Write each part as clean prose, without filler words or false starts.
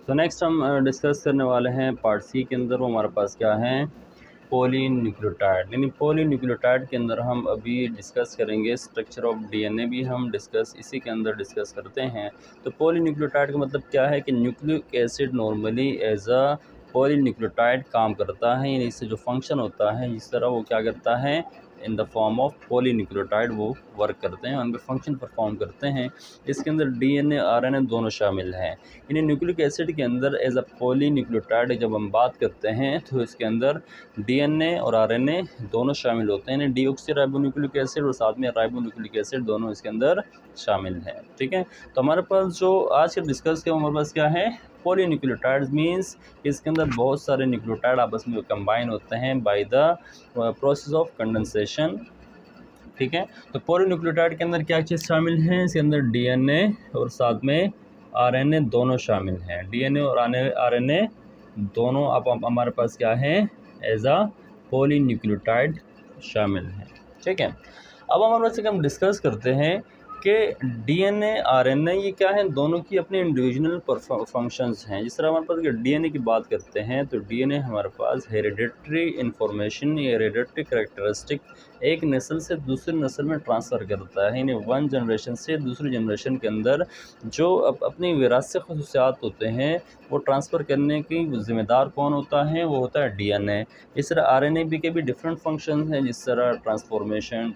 तो नेक्स्ट हम डिस्कस करने वाले हैं पार्ट सी के अंदर। वो हमारे पास क्या है, पॉलीन्यूक्लियोटाइड। यानी पॉलीन्यूक्लियोटाइड के अंदर हम अभी डिस्कस करेंगे स्ट्रक्चर ऑफ डीएनए भी हम डिस्कस इसी के अंदर डिस्कस करते हैं। तो पॉलीन्यूक्लियोटाइड का मतलब क्या है कि nucleic acid normally as a polynucleotide काम करता है, यानी इससे जो फंक्शन होता है इस तरह वो क्या करता है, in the form of polynucleotide वो वर्क करते हैं, उनके फंक्शन परफॉर्म करते हैं। इसके अंदर डीएनए आरएनए दोनों शामिल हैं। यानी न्यूक्लिक एसिड के अंदर एज अ पॉलीन्यूक्लियोटाइड जब हम बात करते हैं तो इसके अंदर डीएनए और आरएनए दोनों शामिल होते हैं। यानी डीऑक्सीराइबोन्यूक्लिक एसिड और साथ में राइबोन्यूक्लिक एसिड दोनों इसके अंदर शामिल हैं। ठीक है, तो हमारे पास जो आज के डिस्कस किया हमारे पास क्या है, पॉलीन्यूक्लियोटाइड्स मीन्स इसके अंदर बहुत सारे न्यूक्लियोटाइड आपस में कंबाइन होते हैं by the process of condensation. ठीक है, तो पॉलीन्यूक्लियोटाइड के अंदर क्या चीज़ शामिल है, इसके अंदर डीएनए और साथ में आरएनए दोनों शामिल हैं। डीएनए और आरएनए दोनों अब हमारे पास क्या है, एज अ पॉलीन्यूक्लियोटाइड शामिल हैं। ठीक है, अब हमारे पास हम डिस्कस करते हैं कि डीएनए आरएनए ये क्या है, दोनों की अपने इंडिविजुअल फंक्शंस हैं। जिस तरह हमारे पास अगर डीएनए की बात करते हैं तो डीएनए हमारे पास हेरिडेटरी इंफॉर्मेशन, हेरिडेटरी कैरेक्टरिस्टिक एक नस्ल से दूसरी नस्ल में ट्रांसफ़र करता है। यानी वन जनरेशन से दूसरी जनरेशन के अंदर जो अपनी विरासत खसूसियात होते हैं वो ट्रांसफ़र करने की ज़िम्मेदार कौन होता है, वो होता है डीएनए। इस तरह आरएनए भी के भी डिफरेंट फंक्शन हैं, जिस तरह ट्रांसफॉर्मेशन,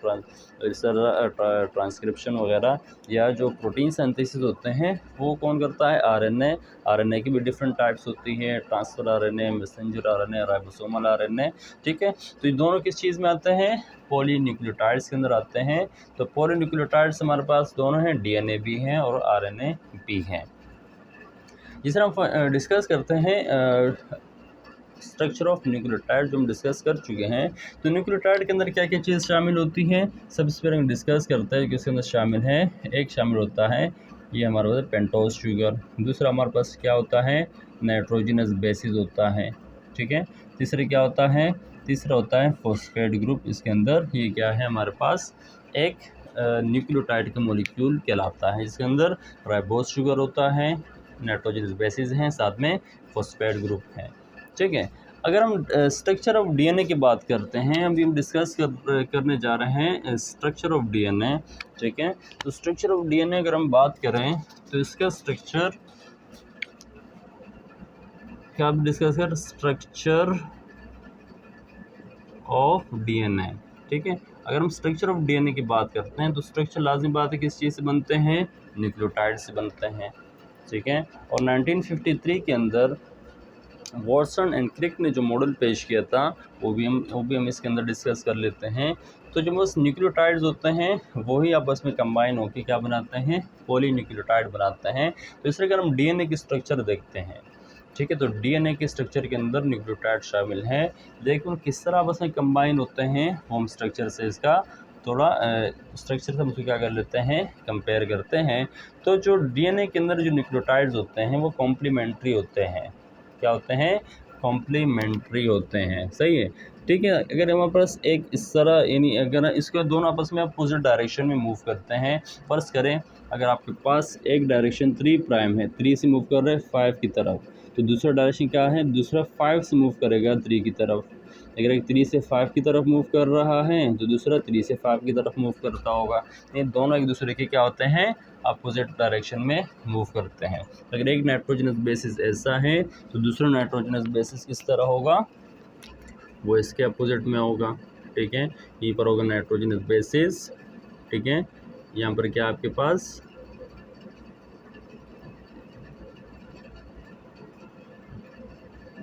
इस तरह ट्रांसक्रिप्शन वगैरह, या जो प्रोटीन सिंथेसिस होते हैं वो कौन करता है, आरएनए। आरएनए की भी डिफरेंट टाइप्स होती हैं, transfer RNA, messenger RNA, ribosomal RNA. ठीक है, तो ये दोनों किस चीज़ में आते हैं, पॉलीन्यूक्लियोटाइड्स के अंदर आते हैं। तो पॉलीन्यूक्लियोटाइड्स हमारे पास दोनों हैं, डीएनए भी हैं और आरएनए भी हैं। जिस तरह हम डिस्कस करते हैं स्ट्रक्चर ऑफ न्यूक्लियोटाइड जो हम डिस्कस कर चुके हैं, तो न्यूक्लियोटाइड के अंदर क्या क्या चीज़ शामिल होती हैं, सबसे पहले हम डिस्कस करते हैं कि उसके अंदर शामिल है, एक शामिल होता है ये हमारे पास पेंटोज शुगर, दूसरा हमारे पास क्या होता है, नाइट्रोजनस बेसिस होता है। ठीक है, तीसरा क्या होता है, तीसरा होता है फॉस्फेट ग्रुप। इसके अंदर ये क्या है, हमारे पास एक न्यूक्लियोटाइड का मॉलिक्यूल कहलाता है, जिसके अंदर राइबोज शुगर होता है, नाइट्रोजनस बेसिस हैं, साथ में फॉस्फेट ग्रुप हैं। ठीक है, अगर हम स्ट्रक्चर ऑफ डीएनए की बात करते हैं, अभी हम डिस्कस करने जा रहे हैं स्ट्रक्चर ऑफ डीएनए। ठीक है, तो स्ट्रक्चर ऑफ डीएनए अगर हम बात करें तो इसका स्ट्रक्चर क्या आप डिस्कस कर, स्ट्रक्चर ऑफ डीएनए। ठीक है, अगर हम स्ट्रक्चर ऑफ डीएनए की बात करते हैं तो स्ट्रक्चर लाजमी बात है किस चीज़ से बनते हैं, न्यूक्लियोटाइड से बनते हैं। ठीक है, और 1953 के अंदर वॉटसन एंड क्रिक ने जो मॉडल पेश किया था वो भी हम इसके अंदर डिस्कस कर लेते हैं। तो जो बस न्यूक्लियोटाइड्स होते हैं वही आपस में कंबाइन होकर क्या बनाते हैं, पॉलीन्यूक्लियोटाइड बनाते हैं। तो इस तरह अगर हम डीएनए की स्ट्रक्चर देखते हैं, ठीक है, तो डीएनए के स्ट्रक्चर के अंदर न्यूक्लियोटाइड शामिल हैं, लेकिन किस तरह आपस में कंबाइन होते हैं होम स्ट्रक्चर से इसका थोड़ा स्ट्रक्चर से हम उसको क्या कर लेते हैं, कंपेयर करते हैं। तो जो डीएनए के अंदर जो न्यूक्लियोटाइड्स होते हैं वो कॉम्प्लीमेंट्री होते हैं। क्या होते हैं, कॉम्प्लीमेंट्री होते हैं। सही है, ठीक है। अगर हमारे पास एक इस तरह, यानी अगर इसके दोनों आपस में अपोजिट डायरेक्शन में मूव करते हैं, फर्ज करें अगर आपके पास एक डायरेक्शन 3 प्राइम है, 3 से मूव कर रहे हैं 5 की तरफ, तो दूसरा डायरेक्शन क्या है, दूसरा 5 से मूव करेगा 3 की तरफ। अगर एक 3 से 5 की तरफ मूव कर रहा है तो दूसरा 3 से 5 की तरफ मूव करता होगा। ये दोनों एक दूसरे के क्या होते हैं, अपोजिट डायरेक्शन में मूव करते हैं। अगर एक नाइट्रोजनस बेसिस ऐसा है तो दूसरा नाइट्रोजनस बेसिस किस तरह होगा, वो इसके अपोजिट में होगा। ठीक है, यहीं पर होगा नाइट्रोजनस बेसिस। ठीक है, यहाँ पर क्या आपके पास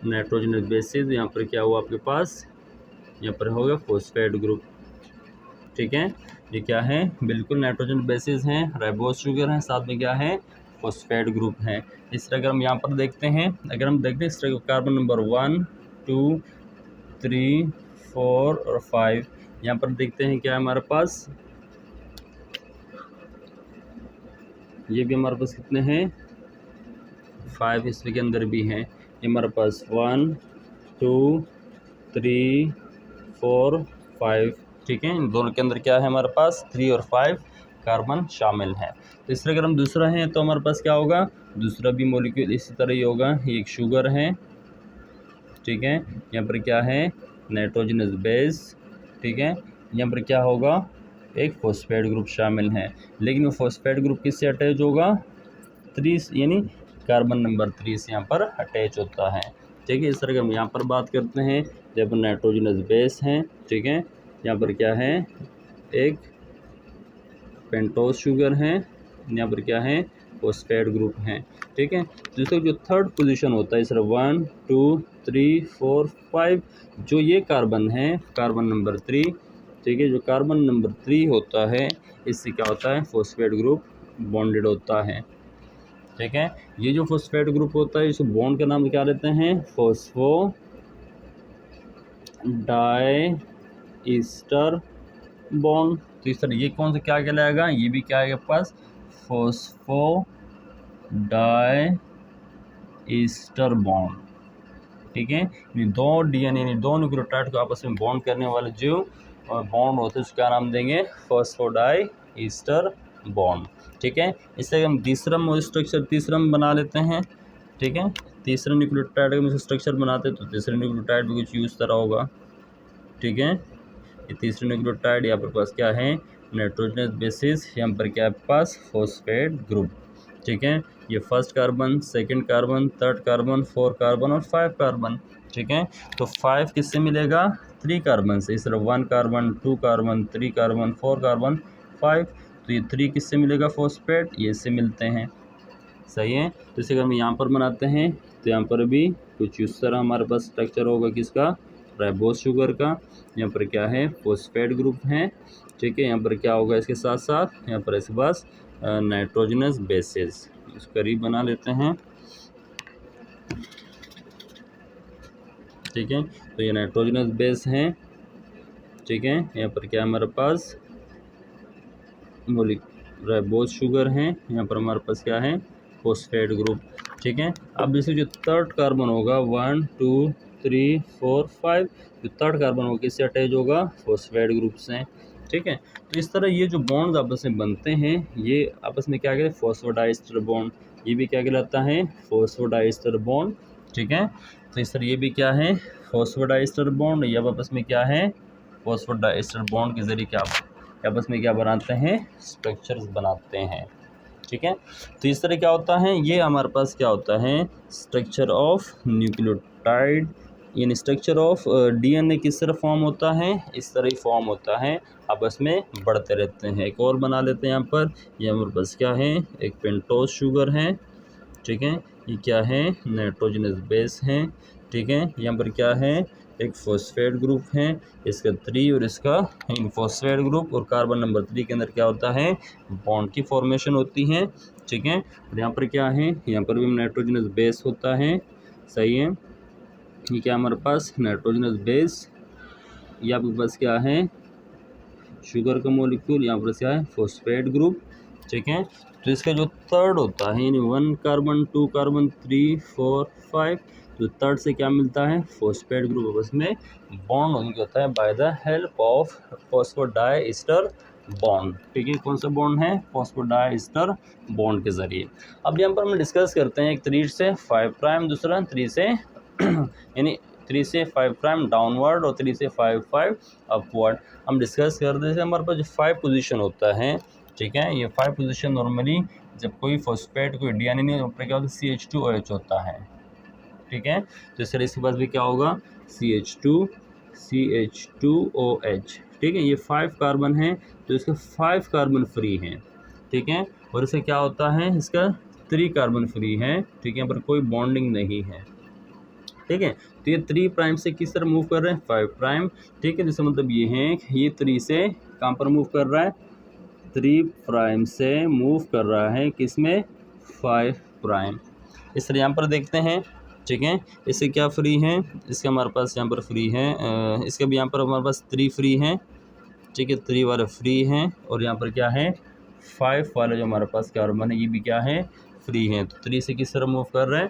नाइट्रोजनस बेसिस, यहाँ पर क्या हुआ आपके पास, यहाँ पर होगा फॉस्फेट ग्रुप। ठीक है, ये क्या है, बिल्कुल नाइट्रोजन बेसिस हैं, राइबोज शुगर हैं, साथ में क्या है, फॉस्फेट ग्रुप हैं। इस तरह अगर हम यहाँ पर देखते हैं, अगर हम देखते हैं इस तरह कार्बन नंबर 1 2 3 4 और 5, यहाँ पर देखते हैं क्या है हमारे पास, ये भी हमारे पास कितने हैं, 5 इसके अंदर भी हैं। ये हमारे पास 1 2 3 4 5। ठीक है, इन दोनों के अंदर क्या है हमारे पास, 3 और 5 कार्बन शामिल हैं। तो इस तरह अगर हम दूसरा है तो हमारे पास क्या होगा, दूसरा भी मॉलिक्यूल इसी तरह ही होगा। ये एक शुगर है, ठीक है, यहाँ पर क्या है, नाइट्रोजनस बेस, ठीक है, यहाँ पर क्या होगा, एक फॉस्फेट ग्रुप शामिल है, लेकिन वो फॉस्फेट ग्रुप किससे अटैच होगा, 3 यानी कार्बन नंबर 3 से यहाँ पर अटैच होता है, ठीक है। इस तरह हम यहाँ पर बात करते हैं जब नाइट्रोजनस बेस हैं, ठीक है, यहाँ पर क्या है, एक पेंटोस शुगर है, यहाँ पर क्या है, फॉस्फेट ग्रुप हैं, ठीक है। दूसरा जो थर्ड पोजीशन होता है, इस तरह 1 2 3 4 5, जो ये कार्बन है, कार्बन नंबर 3, ठीक है, जो कार्बन नंबर 3 होता है, इससे क्या होता है, फॉस्फेट ग्रुप बॉन्डेड होता है, ठीक है। ये जो फॉस्फेट ग्रुप होता है, इस बॉन्ड का नाम क्या लेते हैं, फॉस्फो डाई ईस्टर बॉन्ड। तो इस तरह ये कौन सा क्या कहलाएगा, ये भी क्या है आपके पास, फॉस्फो डाई ईस्टर बॉन्ड, ठीक है। ये दो डीएनए यानी दो न्यूक्लियोटाइड को आपस में बॉन्ड करने वाले जो बॉन्ड होते हैं उसका क्या नाम देंगे, फॉस्फोडाई ईस्टर बॉन्ड, ठीक है। इससे हम तीसरा स्ट्रक्चर तीसरा में बना लेते हैं, ठीक है। तीसरा न्यूक्लियोटाइड का स्ट्रक्चर बनाते हैं तो तीसरा न्यूक्लियोटाइड भी कुछ यूज़ तरह होगा, ठीक है। ये तीसरा न्यूक्लियोटाइड यहाँ पर पास क्या है, नाइट्रोजनस बेसिस, यहाँ पर क्या है पास, फॉस्फेट ग्रुप, ठीक है। ये first carbon, second carbon, third carbon, 4 carbon और 5 कार्बन, ठीक है। तो 5 किससे मिलेगा, 3 कार्बन से, इस तरह 1 कार्बन, 2 कार्बन, 3 कार्बन, 4 कार्बन, 5, तो ये 3 किससे मिलेगा, फॉस्फेट, ये इससे मिलते हैं, सही है। तो इसे अगर हम यहाँ पर बनाते हैं तो यहाँ पर भी कुछ इस तरह हमारे पास स्ट्रक्चर होगा, किसका, राइबोस शुगर का, यहाँ पर क्या है, फॉस्फेट ग्रुप है, ठीक है। यहाँ पर क्या होगा, इसके साथ साथ यहाँ पर इसके पास नाइट्रोजनस बेसेस, इस करीब बना लेते हैं, ठीक है। तो ये नाइट्रोजनस बेस हैं, ठीक है। यहाँ पर क्या हमारे पास राइबोस शुगर हैं, यहाँ पर हमारे पास क्या है, फॉस्फेट ग्रुप, ठीक है। अब जैसे जो थर्ड कार्बन होगा 1 2 3 4 5, जो थर्ड कार्बन होगा किससे अटैच होगा, फॉस्फेट ग्रुप से, ठीक है। तो इस तरह ये जो बॉन्ड आपस में बनते हैं, ये आपस में क्या कहते हैं, फॉस्फोडाइस्टर बॉन्ड, ये भी क्या कहलाता है, फॉस्फोडाइस्टर बॉन्ड, ठीक है। तो इस तरह ये भी क्या है, फॉस्फोडाइस्टर बॉन्ड, ये आपस में क्या है, फॉस्फोडाइस्टर बॉन्ड के जरिए क्या आपस में क्या बनाते हैं, स्ट्रक्चर्स बनाते हैं, ठीक है। तो इस तरह क्या होता है, ये हमारे पास क्या होता है, स्ट्रक्चर ऑफ न्यूक्लियोटाइड, यानी स्ट्रक्चर ऑफ डीएनए किस तरह फॉर्म होता है, इस तरह ही फॉर्म होता है, आपस में बढ़ते रहते हैं। एक और बना लेते हैं यहाँ पर, ये हमारे पास क्या है, एक पेंटोस शुगर है, ठीक है, ये क्या है, नाइट्रोजनस बेस है, ठीक है। यहाँ पर क्या है, एक फॉस्फेट ग्रुप है, इसका 3 और इसका फॉस्फेट ग्रुप और कार्बन नंबर 3 के अंदर क्या होता है, बॉन्ड की फॉर्मेशन होती है, ठीक है। और यहाँ पर क्या है, यहाँ पर भी नाइट्रोजनस बेस होता है, सही है। ये क्या हमारे पास, नाइट्रोजनस बेस, ये आपके पास क्या है, शुगर का मॉलिक्यूल, यहाँ पर क्या है, फॉस्फेट ग्रुप, ठीक है। तो इसका जो थर्ड होता है, यानी 1 कार्बन, 2 कार्बन, 3 4 5, तो थर्ड से क्या मिलता है, फॉस्फेट ग्रुप आपस में बॉन्ड होने होता है by the help of phosphodiester bond, ठीक है। कौन सा बॉन्ड है, फॉस्फोडाइस्टर बॉन्ड के जरिए। अब यहाँ पर हम डिस्कस करते हैं, एक 3 से 5 प्राइम, दूसरा 3 से यानी 3 से 5 प्राइम डाउनवर्ड और 3 से 5 5 अपवर्ड। हम डिस्कस करते हैं, हमारे पास जो 5 पोजीशन होता है, ठीक है, ये 5 पोजीशन नॉर्मली जब कोई फॉस्फेट कोई डीएनए नहीं ऊपर क्या होता है, CH2OH होता है, ठीक है। तो इस तरह इसके पास भी क्या होगा, CH2OH, ठीक है। ये 5 कार्बन है, तो इसके 5 कार्बन फ्री हैं, ठीक है। और इससे क्या होता है, इसका 3 कार्बन फ्री है, ठीक है, पर कोई बॉन्डिंग नहीं है, ठीक है। तो ये 3 प्राइम से किस तरह मूव कर रहे हैं, 5 प्राइम, ठीक है। जिसका मतलब ये है ये 3 से कहाँ पर मूव कर रहा है, 3 प्राइम से मूव कर रहा है, किस में, 5 प्राइम। इस तरह यहाँ पर देखते हैं, ठीक है। इससे क्या फ्री है, इसका हमारे पास यहाँ पर फ्री है, इसका भी यहाँ पर हमारे पास 3 फ्री हैं, ठीक है, 3 वाले फ्री हैं, और यहाँ पर क्या है, 5 वाले जो हमारे पास कार्बन है ये भी क्या है, फ्री हैं। तो 3 से किस तरह मूव कर रहे हैं,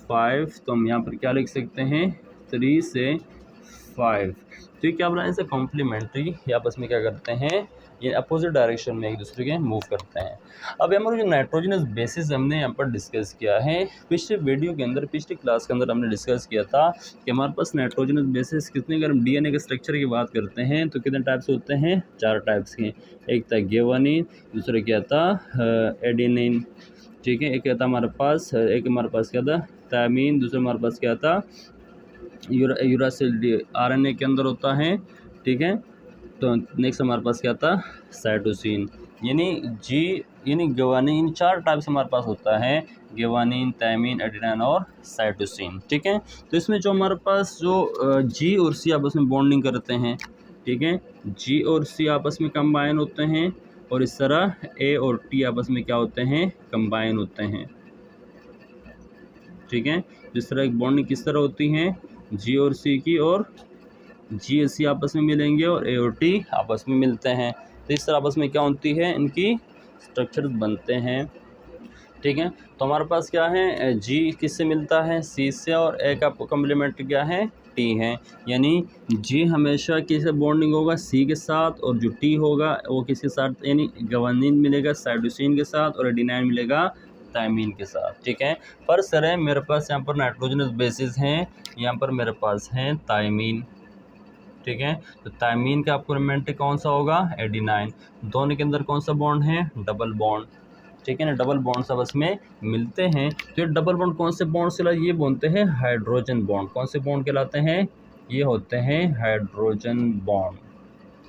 5, तो हम यहाँ पर क्या लिख सकते हैं, 3 से 5, तो ये क्या बनाए, इसे कॉम्प्लीमेंट्री, आपस में क्या करते हैं, ये अपोजिट डायरेक्शन में एक दूसरे के मूव करते हैं। अब हमारे जो नाइट्रोजनस बेसिस हमने यहाँ पर डिस्कस किया है, पिछले वीडियो के अंदर, पिछली क्लास के अंदर हमने डिस्कस किया था कि हमारे पास नाइट्रोजनस बेसिस कितने, अगर हम डीएनए के स्ट्रक्चर की बात करते हैं तो कितने टाइप्स होते हैं, 4 टाइप्स के। एक था ग्वानिन, दूसरा क्या था एडेनिन, ठीक है, एक क्या था हमारे पास, एक हमारे पास क्या था थायमीन, दूसरा हमारे पास क्या था यूरासिल आरएनए के अंदर होता है, ठीक है। तो नेक्स्ट हमारे पास क्या था साइटोसिन, यानी ग्वानिन, इन 4 टाइप से हमारे पास होता है, ग्वानिन, थायमीन, एडेनिन और साइटोसिन, ठीक है। तो इसमें जो हमारे पास जो जी और सी आपस में बॉन्डिंग करते हैं, ठीक है, जी और सी आपस में कंबाइन होते हैं, और इस तरह ए और टी आपस में क्या होते हैं, कंबाइन होते हैं, ठीक है। जिस तरह एक बॉन्डिंग किस तरह होती है जी और सी की, और जी और सी आपस में मिलेंगे और ए और टी आपस में मिलते हैं, तो इस तरह आपस में क्या होती है, इनकी स्ट्रक्चर बनते हैं, ठीक है। तो हमारे पास क्या है, जी किससे मिलता है, सी से, और ए का कॉम्प्लीमेंट क्या है, टी है, यानी जी हमेशा किससे बॉन्डिंग होगा, सी के साथ, और जो टी होगा वो किसके साथ, यानी ग्वानिन मिलेगा साइटोसिन के साथ, और एडेनिन मिलेगा थायमीन के साथ, ठीक है। पर सर मेरे पास यहाँ पर नाइट्रोजनस बेसिस हैं, यहाँ पर मेरे पास हैं थायमीन, ठीक है। तो थायमीन का कॉम्प्लीमेंट कौन सा होगा, एडेनिन, दोनों के अंदर कौन सा बॉन्ड है, डबल बॉन्ड, ठीक है ना, डबल बॉन्ड आपस में मिलते हैं। तो ये डबल बॉन्ड कौन से बॉन्ड से, ये बोलते हैं हाइड्रोजन बॉन्ड, कौन से बॉन्ड कहलाते हैं, ये होते हैं हाइड्रोजन बॉन्ड,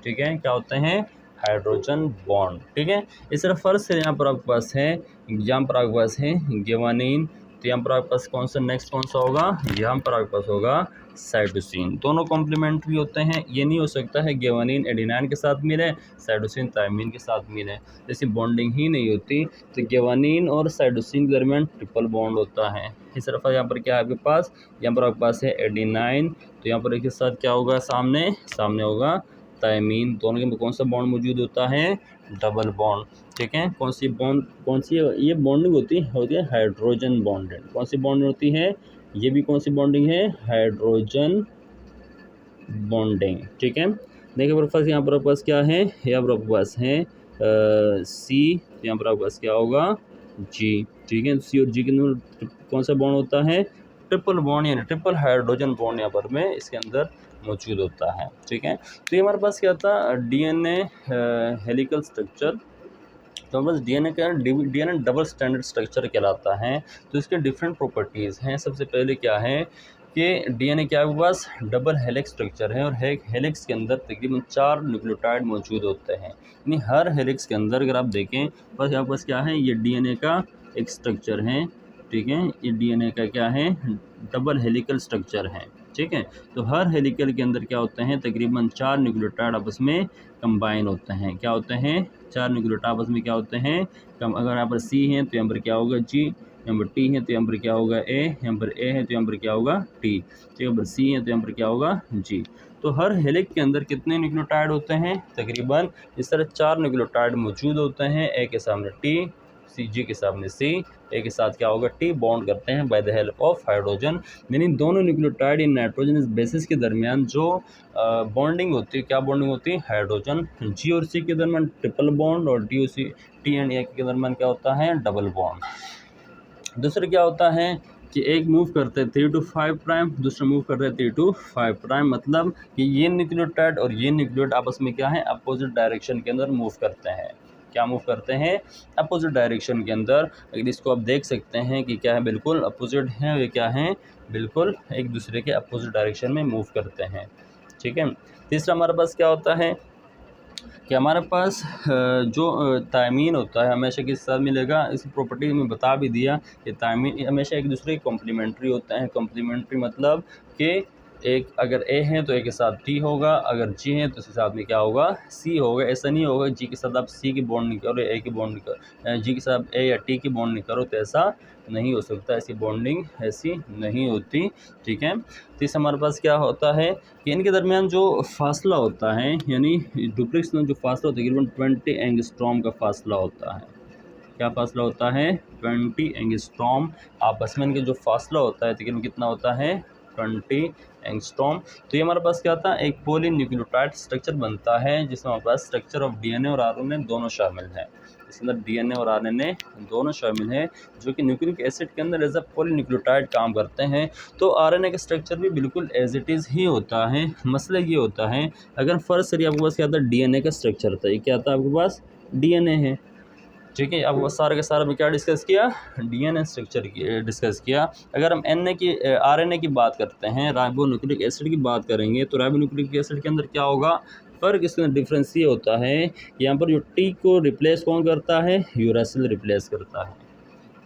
ठीक है, क्या होते हैं, हाइड्रोजन बॉन्ड, ठीक है। इस तरह फर्स्ट है यहाँ पर आपके पास है, यहाँ पर आपके पास है ग्वानिन, तो यहाँ पर आपके पास कौन सा, नेक्स्ट कौन सा होगा, यहाँ पर आपके पास होगा साइटोसिन, दोनों कॉम्प्लीमेंट्री होते हैं, ये नहीं हो सकता है ग्वानिन एडेनिन के साथ मिले, साइटोसिन थायमीन के साथ मिले, जैसी बॉन्डिंग ही नहीं होती। तो ग्वानिन और साइटोसिन के दरमियान ट्रिपल बॉन्ड होता है। इस तरफ यहाँ पर क्या है आपके पास, यहाँ पर आपके पास है एडेनिन, तो यहाँ पर एक साथ क्या होगा, सामने होगा थायमीन, दोनों के कौन सा बॉन्ड मौजूद होता है, डबल बॉन्ड, ठीक है। कौन सी बॉन्ड, कौन सी ये बॉन्डिंग होती है हाइड्रोजन बॉन्डेड, कौन सी बॉन्ड होती है, ये भी कौन सी बॉन्डिंग है, हाइड्रोजन बॉन्डिंग, ठीक है। देखिए पर फर्स्ट यहाँ पर आपके पास क्या है, यहाँ पर आपके पास है सी, यहाँ पर आपके पास क्या होगा जी, ठीक है। सी और जी के अंदर कौन सा बॉन्ड होता है, ट्रिपल बॉन्ड, यानी ट्रिपल हाइड्रोजन बॉन्ड यहाँ पर में इसके अंदर मौजूद होता है, ठीक है। तो ये हमारे पास क्या था, डीएनए हेलिकल स्ट्रक्चर, तो हमारे पास डीएनए डबल स्टैंडर्ड स्ट्रक्चर कहलाता है। तो इसके डिफरेंट प्रॉपर्टीज़ हैं। सबसे पहले क्या है कि डीएनए क्या है, बस डबल हेलिक्स स्ट्रक्चर है, और हेलिक्स के अंदर तकरीबन 4 न्यूक्लियोटाइड मौजूद होते हैं, यानी हर हेलिक्स के अंदर अगर आप देखें, बस यहाँ पास क्या है, ये डीएनए का एक स्ट्रक्चर है, ठीक है, ये डीएनए का क्या है, डबल हेलिकल स्ट्रक्चर है, ठीक है। तो हर हेलिकल के अंदर क्या होते हैं, तकरीबन 4 न्यूक्लियोटाइड आपस में कंबाइन होते हैं, क्या होते हैं, 4 न्यूक्लियोटाइड आपस में क्या होते हैं कम। अगर यहाँ पर सी है तो यहाँ पर क्या होगा जी, यहाँ पर टी है तो यहाँ पर क्या होगा ए, यहाँ पर ए है तो यहाँ पर क्या होगा टी, तो यहाँ पर सी है तो यहाँ पर क्या होगा जी। तो हर हेलिक्स के अंदर कितने न्यूक्लियोटाइड होते हैं, तकरीबन इस तरह 4 न्यूक्लियोटाइड मौजूद होते हैं। ए के सामने टी, सी, जी के सामने सी, ए के साथ क्या होगा टी, बॉन्ड करते हैं by the help of hydrogen, यानी दोनों न्यूक्लियोटाइड इन नाइट्रोजन बेसिस के दरमियान जो बॉन्डिंग होती है, क्या बॉन्डिंग होती है, हाइड्रोजन। जी और सी के दरमियान ट्रिपल बॉन्ड, और टी एंड ए के दरमियान क्या होता है, डबल बॉन्ड। दूसरा क्या होता है कि एक मूव करते हैं 3 to 5 प्राइम, दूसरा मूव करते हैं 3 to 5 प्राइम, मतलब कि ये न्यूक्लियोटाइड और ये न्यूक्लियोटाइड आपस में क्या है, अपोजिट डायरेक्शन के अंदर मूव करते हैं। क्या मूव करते हैं, अपोजिट डायरेक्शन के अंदर। अगर इसको आप देख सकते हैं कि क्या है, बिल्कुल अपोजिट हैं, वे क्या हैं, बिल्कुल एक दूसरे के अपोजिट डायरेक्शन में मूव करते हैं, ठीक है। तीसरा हमारे पास क्या होता है कि हमारे पास जो थायमीन होता है हमेशा किस साथ मिलेगा, इस प्रॉपर्टी में बता भी दिया कि थायमीन हमेशा एक दूसरे के कॉम्प्लीमेंट्री होते हैं। कॉम्प्लीमेंट्री मतलब कि एक अगर ए है तो ए के साथ टी होगा, अगर जी है तो उसके साथ में क्या होगा, सी होगा। ऐसा नहीं होगा जी के साथ आप सी की बॉन्ड नहीं करो, ए की बॉन्ड नहीं करो, जी के साथ ए या टी की बॉन्ड नहीं करो, तो ऐसा नहीं हो सकता, ऐसी बॉन्डिंग ऐसी नहीं होती, ठीक है। तो इस हमारे पास क्या होता है कि इनके दरमियान जो फासला होता है, यानी डुप्लेक्स में जो फासला होता है तकरीबन 20 एंगस्ट्रॉम का फासला होता है। क्या फासला होता है, 20 एंगस्ट्रॉम। आपस में इनके जो फासला होता है तकरीबन कितना होता है, 20 एंगस्ट्रॉम। तो ये हमारे पास क्या था, एक पॉलीन्यूक्लियोटाइड स्ट्रक्चर बनता है जिसमें हमारे पास स्ट्रक्चर ऑफ डीएनए और आरएनए दोनों शामिल हैं। इसके अंदर डीएनए और आरएनए दोनों शामिल हैं जो कि न्यूक्लिक एसिड के अंदर एज अ पॉलीन्यूक्लियोटाइड काम करते हैं। तो आरएनए का स्ट्रक्चर भी बिल्कुल एज इट इज़ ही होता है। मसला ये होता है, अगर फर्स्ट सरी आपके पास क्या था, डीएनए का स्ट्रक्चर था, ये क्या था आपके पास, डीएनए है, ठीक है। अब वो सारा का सारा में क्या डिस्कस किया, डीएनए स्ट्रक्चर की डिस्कस किया। अगर हम एनए की आरएनए की बात करते हैं, राइबोन्यूक्लिक एसिड की बात करेंगे, तो राइबोन्यूक्लिक एसिड के अंदर क्या होगा, फ़र्क इसके अंदर डिफरेंस ये होता है, यहाँ पर जो टी को रिप्लेस कौन करता है, यूरासिल रिप्लेस करता है,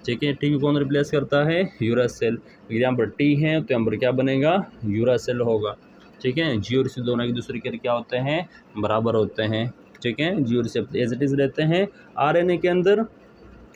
ठीक है। टी को कौन रिप्लेस करता है, यूरासिल। यहाँ पर टी है तो यहाँ पर क्या बनेगा, यूरासिल होगा, ठीक है। जी और सी दोनों एक दूसरे के क्या होते हैं, बराबर होते हैं, ठीक है। जी और सी एज इट इज़ रहते हैं। आरएनए के अंदर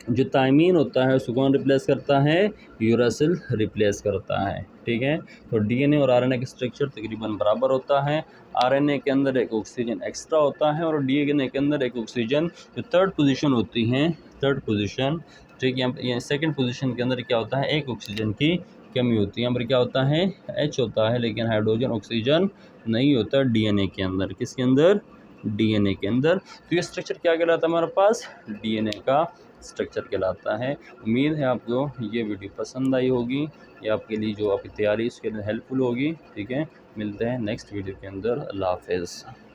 जो थायमीन होता है उसको कौन रिप्लेस करता है, यूरासिल रिप्लेस करता है, ठीक है। तो डीएनए और आरएनए का स्ट्रक्चर तकरीबन बराबर होता है। आरएनए के अंदर एक ऑक्सीजन एक्स्ट्रा होता है और डीएनए के अंदर एक ऑक्सीजन जो थर्ड पोजीशन होती है, थर्ड पोजीशन, ठीक है। ये सेकंड पोजीशन के अंदर क्या होता है, एक ऑक्सीजन की कमी होती है, यहाँ पर क्या होता है, एच होता है, लेकिन हाइड्रोजन ऑक्सीजन नहीं होता डीएनए के अंदर। किसके अंदर, डीएनए के अंदर। तो ये स्ट्रक्चर क्या कहलाता है हमारे पास, डीएनए का स्ट्रक्चर कहलाता है। उम्मीद है आपको ये वीडियो पसंद आई होगी, ये आपके लिए जो आपकी तैयारी इसके लिए हेल्पफुल होगी, ठीक है। मिलते हैं नेक्स्ट वीडियो के अंदर। अल्लाह हाफ़िज़।